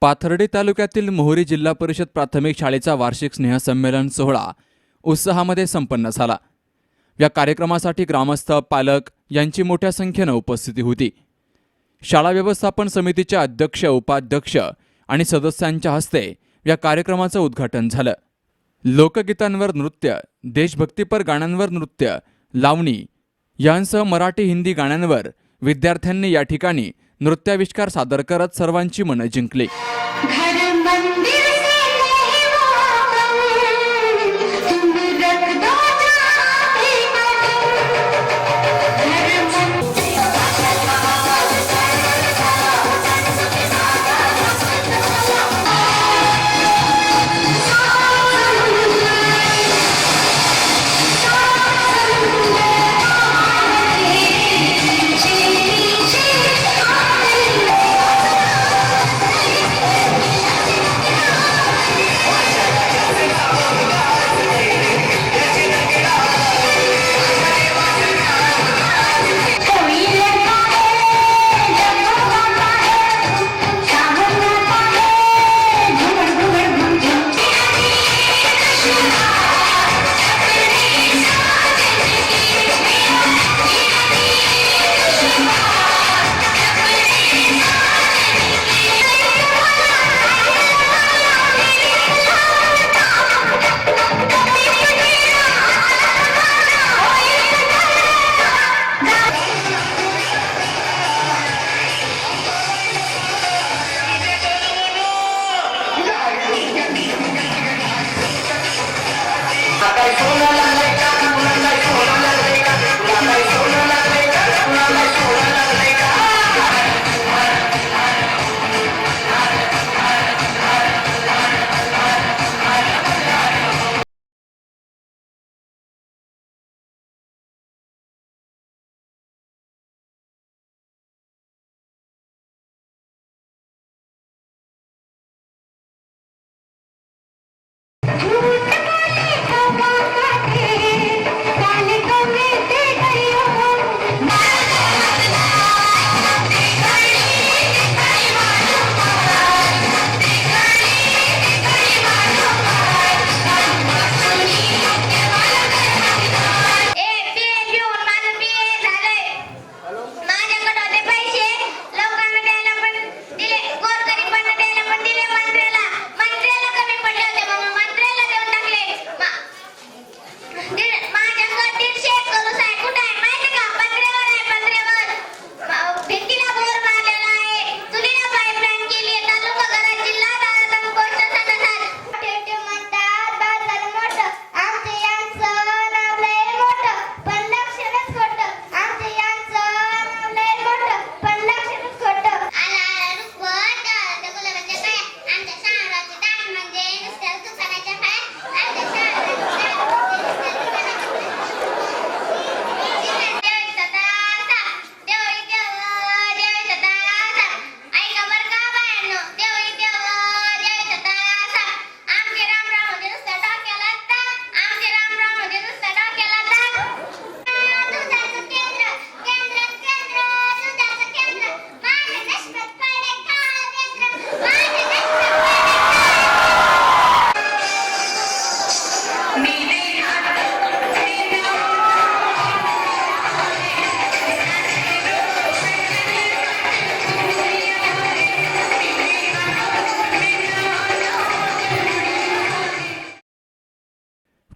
पाथर्डी तालुक्यातील मोहोरी जिल्हा परिषद प्राथमिक शाळेचा वार्षिक स्नेहसंमेलन सोहळा उत्साहामध्ये संपन्न झाला। या कार्यक्रमासाठी ग्रामस्थ, पालक यांची मोठ्या संख्येने उपस्थिती होती। शाळा व्यवस्थापन समितीचे अध्यक्ष, उपाध्यक्ष आणि सदस्यांच्या हस्ते या कार्यक्रमाचं उद्घाटन झालं। लोकगीतांवर नृत्य, देशभक्तीपर गाण्यांवर नृत्य, लावणी यांसह मराठी, हिंदी गाण्यांवर विद्यार्थ्यांनी या ठिकाणी नृत्याविष्कार सादर करत सर्वांची मनं जिंकली।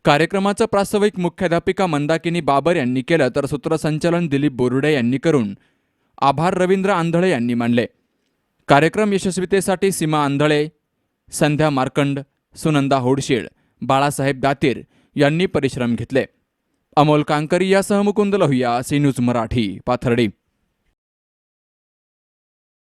कार्यक्रमाचं प्रास्ताविक मुख्याध्यापिका मंदाकिनी बाबर यांनी केलं, तर सूत्रसंचालन दिलीप बोरुडे यांनी करून आभार रवींद्र आंधळे यांनी मानले। कार्यक्रम यशस्वीतेसाठी सीमा आंधळे, संध्या मार्कंड, सुनंदा होडशीळ, बाळासाहेब दातीर यांनी परिश्रम घेतले। अमोल कांकरी यासह मुकुंद लोहिया, सी न्यूज मराठी, पाथर्डी।